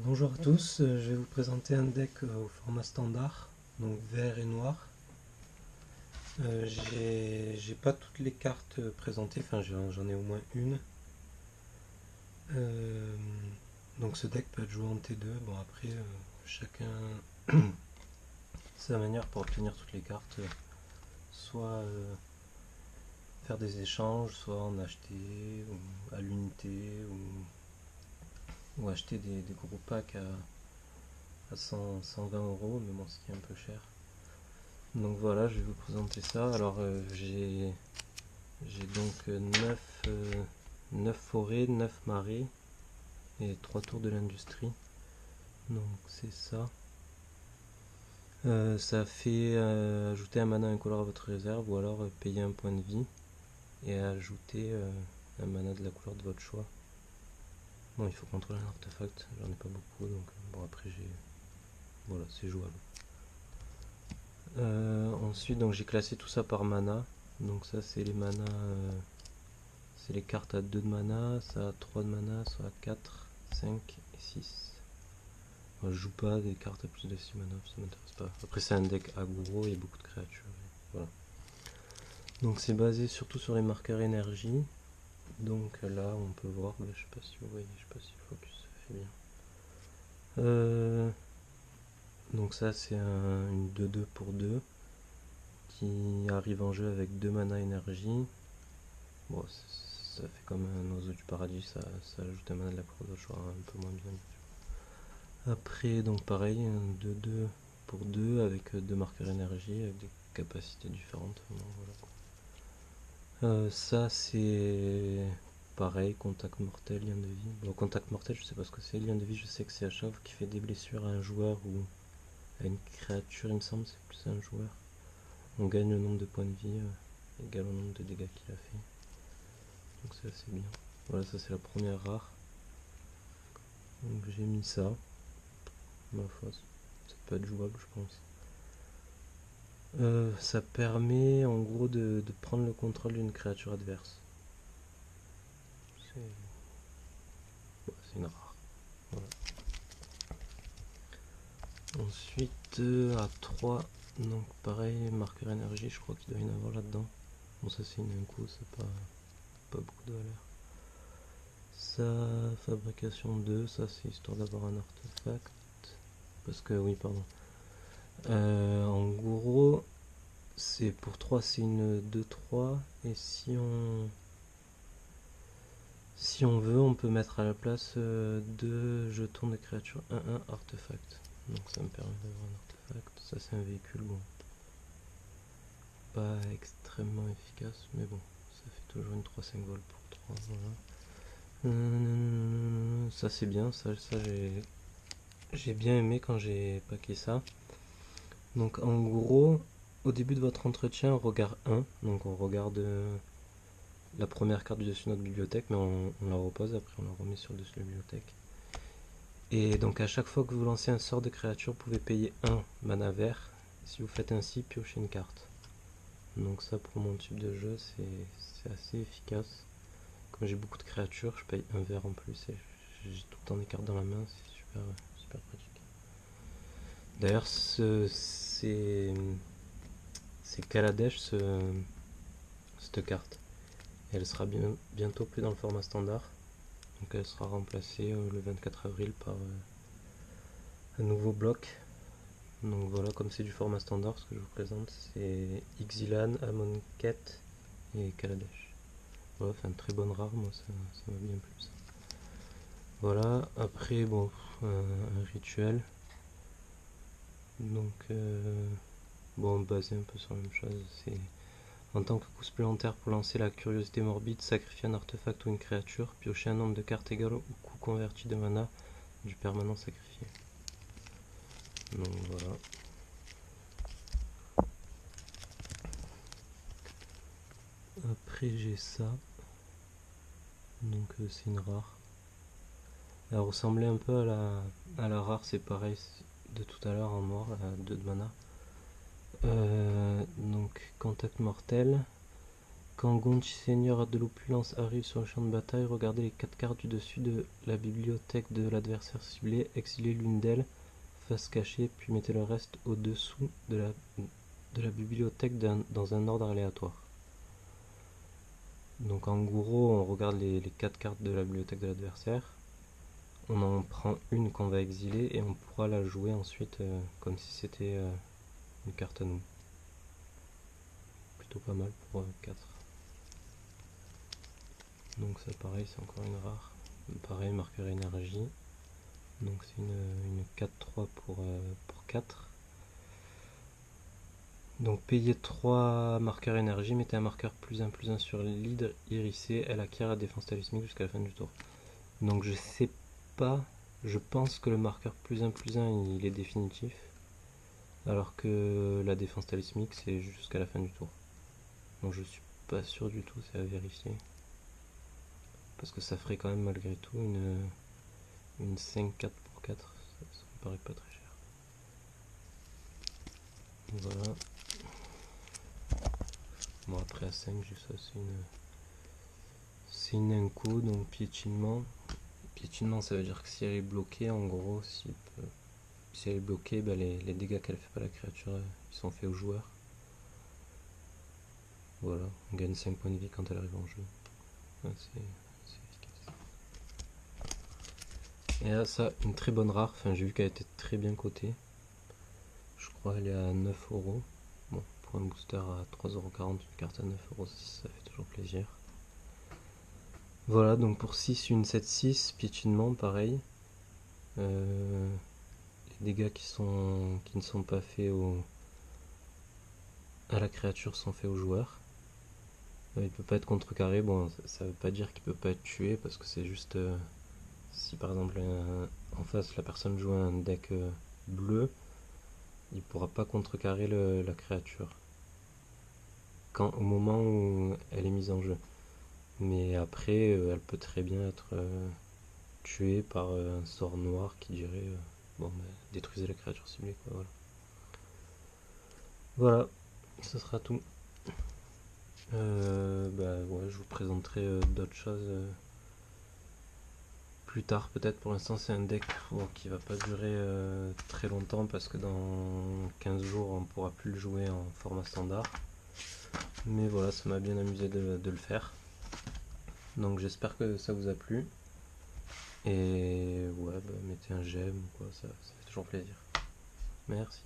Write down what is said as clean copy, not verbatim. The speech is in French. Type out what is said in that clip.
Bonjour à tous, je vais vous présenter un deck au format standard, donc vert et noir. J'ai pas toutes les cartes présentées, enfin j'en ai au moins une. Euh, donc ce deck peut être joué en T2. Bon après chacun sa manière pour obtenir toutes les cartes, soit faire des échanges, soit en acheter ou à l'unité ou acheter des gros packs à 100, 120 euros, mais bon ce qui est un peu cher. Donc voilà, je vais vous présenter ça. Alors j'ai donc 9 forêts, 9 marais et 3 tours de l'industrie. Donc c'est ça. Ça fait ajouter un mana incolore à votre réserve ou alors payer un point de vie et ajouter un mana de la couleur de votre choix. Bon, il faut contrôler un artefact, j'en ai pas beaucoup donc bon après j'ai. Voilà, c'est jouable. Ensuite donc j'ai classé tout ça par mana. Donc ça c'est les manas. C'est les cartes à 2 de mana, ça a 3 de mana, soit à 4, 5 et 6. Moi, je joue pas des cartes à plus de 6 mana, ça m'intéresse pas. Après c'est un deck aggro, il y a beaucoup de créatures. Voilà. Donc c'est basé surtout sur les marqueurs énergie. Donc là on peut voir, je sais pas si vous voyez, je sais pas si le focus se fait bien. Donc ça c'est une 2-2 pour 2 qui arrive en jeu avec 2 mana énergie. Bon, ça fait comme un oiseau du paradis, ça ajoute un mana de la couleur de choix un peu moins bien. Après, donc pareil, un 2-2 pour 2 avec deux marqueurs énergie, avec des capacités différentes. Bon, voilà. Ça, c'est pareil, contact mortel, lien de vie. Bon, contact mortel, je sais pas ce que c'est. Lien de vie, je sais que c'est à chaque fois qui fait des blessures à un joueur ou à une créature, il me semble, c'est plus un joueur. On gagne le nombre de points de vie égal au nombre de dégâts qu'il a fait. Donc c'est assez bien. Voilà, ça c'est la première rare. Donc j'ai mis ça. Ma foi, ça peut être jouable, je pense. Ça permet en gros de prendre le contrôle d'une créature adverse. C'est une rare. Voilà. Ensuite, à 3, donc pareil, marqueur énergie, je crois qu'il doit y en avoir là-dedans. Bon, ça c'est un coup, c'est pas beaucoup de valeur. Ça, fabrication 2, ça c'est histoire d'avoir un artefact. Parce que, oui, pardon. En gros, c'est pour 3, c'est une 2-3. Et si on veut, on peut mettre à la place 2 jetons de créature 1-1 artefact. Donc ça me permet d'avoir un artefact. Ça c'est un véhicule, bon. Pas extrêmement efficace, mais bon. Ça fait toujours une 3-5 vol pour 3. Voilà. Ça c'est bien, ça j'ai bien aimé quand j'ai packé ça. Donc en gros, au début de votre entretien, on regarde 1. Donc on regarde la première carte du dessus de notre bibliothèque, mais on la repose, après on la remet sur le dessus de la bibliothèque. Et donc à chaque fois que vous lancez un sort de créature, vous pouvez payer 1 mana vert. Si vous faites ainsi, piochez une carte. Donc ça pour mon type de jeu, c'est assez efficace. Comme j'ai beaucoup de créatures, je paye un vert en plus et j'ai tout le temps des cartes dans la main, c'est super, super pratique. D'ailleurs, c'est Kaladesh, cette carte. Et elle sera bientôt plus dans le format standard. Donc elle sera remplacée le 24 avril par un nouveau bloc. Donc voilà, comme c'est du format standard, ce que je vous présente, c'est Ixilan, Amonkhet et Kaladesh. Voilà, c'est une très bonne rare, moi ça m'a bien plu ça. Voilà, après bon, un rituel. Donc bon, basé un peu sur la même chose, c'est en tant que coup supplémentaire pour lancer la curiosité morbide, sacrifier un artefact ou une créature, piocher un nombre de cartes égal au coût converti de mana du permanent sacrifié. Donc voilà. Après j'ai ça. Donc c'est une rare. Elle ressemblait un peu à la rare, c'est pareil de tout à l'heure en noir, à 2 de mana. Donc contact mortel. Quand Gonchi Seigneur de l'opulence arrive sur le champ de bataille, regardez les 4 cartes du dessus de la bibliothèque de l'adversaire ciblé, exilez l'une d'elles, face cachée, puis mettez le reste au-dessous de la bibliothèque dans un ordre aléatoire. Donc en gros, on regarde les 4 cartes de la bibliothèque de l'adversaire, on en prend une qu'on va exiler et on pourra la jouer ensuite comme si c'était une carte à nous. Plutôt pas mal pour 4. Donc ça pareil, c'est encore une rare. Pareil, marqueur énergie. Donc c'est une 4-3 pour 4. Donc payez 3 marqueurs énergie, mettez un marqueur +1/+1 sur l'hydre irisée, elle acquiert la défense talismique jusqu'à la fin du tour. Donc je sais pas, je pense que le marqueur +1/+1 il est définitif, alors que la défense talismique c'est jusqu'à la fin du tour. Donc je suis pas sûr du tout, c'est à vérifier. Parce que ça ferait quand même malgré tout une 5-4 pour 4, ça me paraît pas très cher. Voilà. Bon après à 5 j'ai ça, c'est une inco, donc piétinement. Piétinement ça veut dire que si elle est bloquée, en gros, si elle est bloquée, bah, les dégâts qu'elle fait pas la créature, ils sont faits au joueur. Voilà, on gagne 5 points de vie quand elle arrive en jeu. Ouais, c'est efficace. Et là ça, une très bonne rare, enfin j'ai vu qu'elle était très bien cotée. Je crois qu'elle est à 9€. Bon, pour un booster à 3,40€, une carte à 9€, ça fait toujours plaisir. Voilà, donc pour 6, une 7-6, piétinement, pareil. Les dégâts qui ne sont pas faits à la créature sont faits au joueur. Il peut pas être contrecarré, bon ça veut pas dire qu'il peut pas être tué, parce que c'est juste si par exemple en face la personne joue un deck bleu, il pourra pas contrecarrer la créature au moment où elle est mise en jeu. Mais après, elle peut très bien être tuée par un sort noir qui dirait bon, bah, détruisez la créature ciblée, quoi. Voilà. Voilà, ce sera tout. Bah ouais, je vous présenterai d'autres choses plus tard. Peut-être pour l'instant, c'est un deck qui va pas durer très longtemps parce que dans 15 jours, on pourra plus le jouer en format standard. Mais voilà, ça m'a bien amusé de le faire. Donc j'espère que ça vous a plu. Et ouais, bah, mettez un j'aime, quoi, ça fait toujours plaisir. Merci.